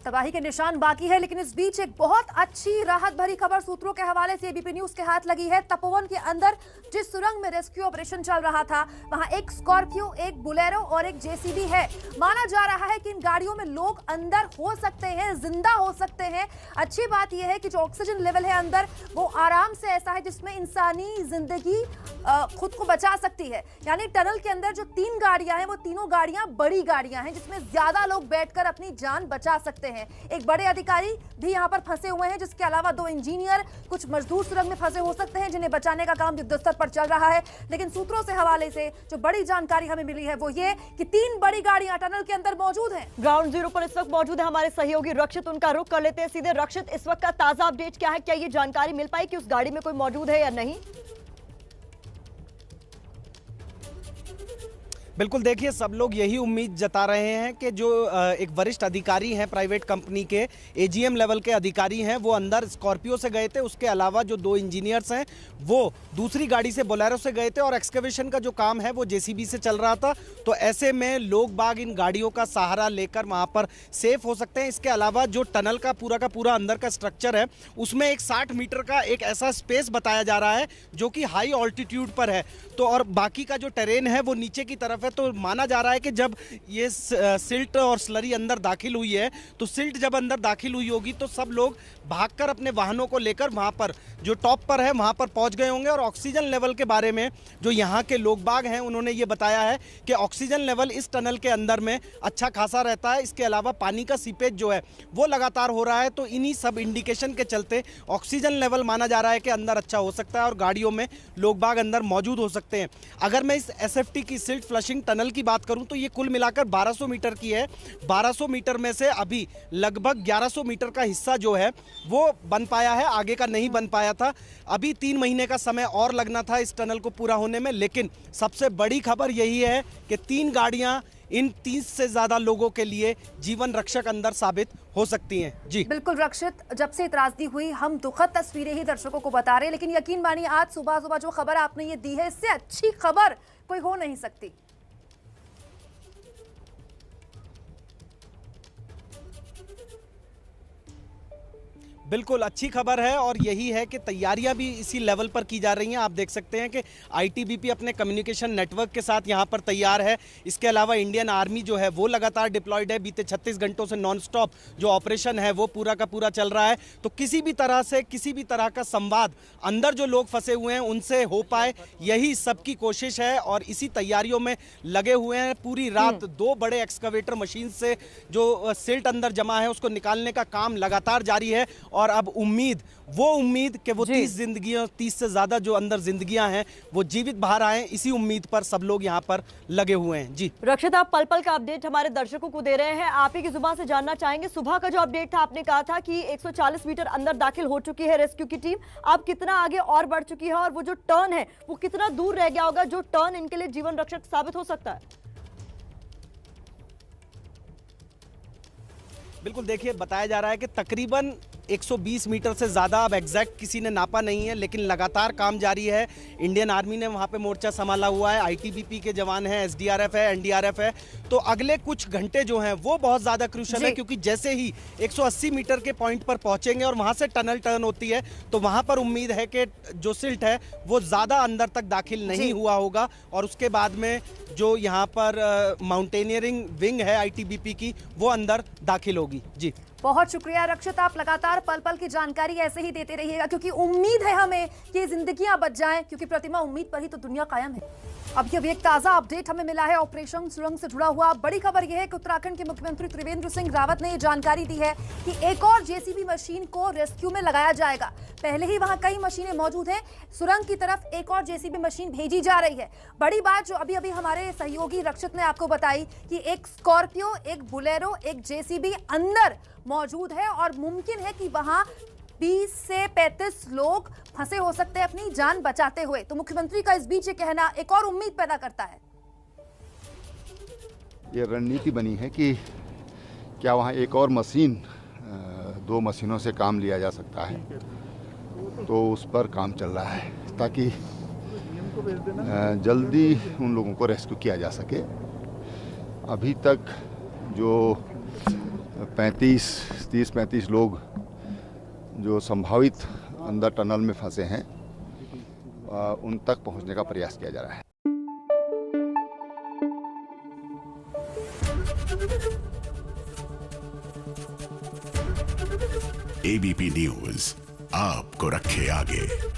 तबाही के निशान बाकी है, लेकिन इस बीच एक बहुत अच्छी राहत भरी खबर सूत्रों के हवाले से एबीपी न्यूज के हाथ लगी है। तपोवन के अंदर जिस सुरंग में रेस्क्यू ऑपरेशन चल रहा था, वहां एक स्कॉर्पियो, एक बोलेरो और एक जेसीबी है। माना जा रहा है कि इन गाड़ियों में लोग अंदर हो सकते हैं, जिंदा हो सकते हैं। अच्छी बात यह है कि जो ऑक्सीजन लेवल है अंदर, वो आराम से ऐसा है जिसमें इंसानी जिंदगी खुद को बचा सकती है। यानी टनल के अंदर जो 3 गाड़ियां हैं, वो तीनों गाड़ियां बड़ी गाड़ियां हैं, जिसमें ज्यादा लोग बैठकर अपनी जान बचा सकते हैं। एक बड़े अधिकारी भी यहां पर फंसे हुए हैं, जिसके अलावा 2 इंजीनियर, कुछ मजदूर सुरंग में फंसे हो सकते हैं, जिन्हें बचाने का काम युद्धस्तर पर चल रहा है। लेकिन सूत्रों से हवाले से जो बड़ी जानकारी हमें मिली है वो ये कि 3 बड़ी गाड़ियां टनल के अंदर मौजूद हैं। ग्राउंड जीरो पर इस वक्त मौजूद है हमारे सहयोगी रक्षित, उनका रुख कर लेते हैं सीधे। रक्षित, इस वक्त का ताजा अपडेट क्या है? क्या ये जानकारी मिल पाई कि उस गाड़ी में कोई मौजूद है या नहीं? बिल्कुल, देखिए, सब लोग यही उम्मीद जता रहे हैं कि जो एक वरिष्ठ अधिकारी हैं प्राइवेट कंपनी के, एजीएम लेवल के अधिकारी हैं, वो अंदर स्कॉर्पियो से गए थे। उसके अलावा जो 2 इंजीनियर्स हैं वो दूसरी गाड़ी से, बोलेरो से गए थे, और एक्सकवेशन का जो काम है वो जेसीबी से चल रहा था। तो ऐसे में लोग बाग इन गाड़ियों का सहारा लेकर वहाँ पर सेफ हो सकते हैं। इसके अलावा जो टनल का पूरा अंदर का स्ट्रक्चर है, उसमें एक 60 मीटर का एक ऐसा स्पेस बताया जा रहा है जो कि हाई ऑल्टीट्यूड पर है। तो और बाकी का जो टेरेन है वो नीचे की तरफ है। तो माना जा रहा है कि जब ये सिल्ट और स्लरी अंदर दाखिल हुई है, तो सिल्ट जब अंदर दाखिल हुई होगी तो सब लोग भागकर अपने वाहनों को लेकर वहां पर जो टॉप पर है वहां पर पहुंच गए होंगे। और ऑक्सीजन लेवल के बारे में जो यहाँ के लोग बाग हैं, उन्होंने ये बताया है कि ऑक्सीजन लेवल इस टनल के अंदर में अच्छा खासा रहता है। इसके अलावा पानी का सीपेज जो है वो लगातार हो रहा है। तो इन्हीं सब इंडिकेशन के चलते ऑक्सीजन लेवल माना जा रहा है कि अंदर अच्छा हो सकता है और गाड़ियों में लोग बाग अंदर मौजूद हो सकते हैं। अगर मैं इस एसएफटी की सिल्ट फ्लशिंग टनल की बात करूं तो ये कुल मिलाकर 1200 मीटर की है। 1200 मीटर में से अभी लगभग 1100 मीटर का हिस्सा जो है वो बन पाया है, आगे का नहीं बन पाया था। अभी 3 महीने का समय और लगना था इस टनल को पूरा होने में। लेकिन सबसे बड़ी खबर यही है कि 3 गाड़ियां इन 30 से ज्यादा लोगों के लिए जीवन रक्षक अंदर साबित हो सकती हैं। जी बिल्कुल रक्षित, जब से त्रासदी हुई हम दुखद तस्वीरें ही दर्शकों को बता रहे हैं, लेकिन यकीन मानिए आज सुबह जो खबर आपने ये दी है, इससे अच्छी खबर कोई हो नहीं सकती। बिल्कुल अच्छी खबर है और यही है कि तैयारियां भी इसी लेवल पर की जा रही हैं। आप देख सकते हैं कि आईटीबीपी अपने कम्युनिकेशन नेटवर्क के साथ यहां पर तैयार है। इसके अलावा इंडियन आर्मी जो है वो लगातार डिप्लॉयड है। बीते 36 घंटों से नॉन स्टॉप जो ऑपरेशन है वो पूरा का पूरा चल रहा है। तो किसी भी तरह से किसी भी तरह का संवाद अंदर जो लोग फंसे हुए हैं उनसे हो पाए, यही सबकी कोशिश है और इसी तैयारियों में लगे हुए हैं। पूरी रात 2 बड़े एक्सकवेटर मशीन से जो सिल्ट अंदर जमा है उसको निकालने का काम लगातार जारी है। और अब उम्मीद कि वो 30 से ज्यादा जो अंदर जिंदगियां हैं वो जीवित बाहर आए, इसी उम्मीद पर सब लोग यहां पर लगे हुए हैं। जी रक्षित, आप पल पल का अपडेट हमारे दर्शकों को दे रहे हैं। आप ही की जुबान से जानना चाहेंगे, सुबह का जो अपडेट था, आपने कहा था कि 140 मीटर अंदर दाखिल हो चुकी है रेस्क्यू की टीम। अब कितना आगे और बढ़ चुकी है और वो जो टर्न है वो कितना दूर रह गया होगा, जो टर्न इनके लिए जीवन रक्षक साबित हो सकता है? बिल्कुल, देखिए, बताया जा रहा है कि तकरीबन 120 मीटर से ज़्यादा, अब एग्जैक्ट किसी ने नापा नहीं है, लेकिन लगातार काम जारी है। इंडियन आर्मी ने वहाँ पे मोर्चा संभाला हुआ है, आईटीबीपी के जवान हैं, एसडीआरएफ है, एनडीआरएफ है। तो अगले कुछ घंटे जो हैं वो बहुत ज़्यादा क्रूशल है, क्योंकि जैसे ही 180 मीटर के पॉइंट पर पहुँचेंगे और वहाँ से टनल टर्न होती है तो वहाँ पर उम्मीद है कि जो सिल्ट है वो ज़्यादा अंदर तक दाखिल नहीं हुआ होगा। और उसके बाद में जो यहाँ पर माउंटेनियरिंग विंग है आईटीबीपी की, वो अंदर दाखिल होगी। जी बहुत शुक्रिया रक्षित, आप लगातार पल पल की जानकारी ऐसे ही देते रहिएगा, क्योंकि उम्मीद है हमें कि जिंदगियां बच जाएं, क्योंकि प्रतिमा उम्मीद पर ही तो दुनिया कायम है। अभी एक ताजा अपडेट हमें मिला है ऑपरेशन सुरंग से जुड़ा हुआ। बड़ी खबर यह है कि उत्तराखंड के मुख्यमंत्री त्रिवेंद्र सिंह रावत ने यह जानकारी दी है कि एक और जेसीबी मशीन को रेस्क्यू में लगाया जाएगा। पहले ही वहां कई मशीनें मौजूद हैं, सुरंग की तरफ एक और जेसीबी मशीन भेजी जा रही है। बड़ी बात जो अभी हमारे सहयोगी रक्षित ने आपको बताई कि एक स्कॉर्पियो, एक बोलेरो, एक जेसीबी अंदर मौजूद है और मुमकिन है कि वहां 20 से 35 लोग फंसे हो सकते हैं अपनी जान बचाते हुए। तो मुख्यमंत्री का इस बीच ये कहना एक और उम्मीद पैदा करता है। ये रणनीति बनी है कि क्या वहाँ एक और मशीन, 2 मशीनों से काम लिया जा सकता है, तो उस पर काम चल रहा है ताकि जल्दी उन लोगों को रेस्क्यू किया जा सके। अभी तक जो 30-35 लोग जो संभावित अंदर टनल में फंसे हैं उन तक पहुंचने का प्रयास किया जा रहा है। एबीपी न्यूज आपको रखे आगे।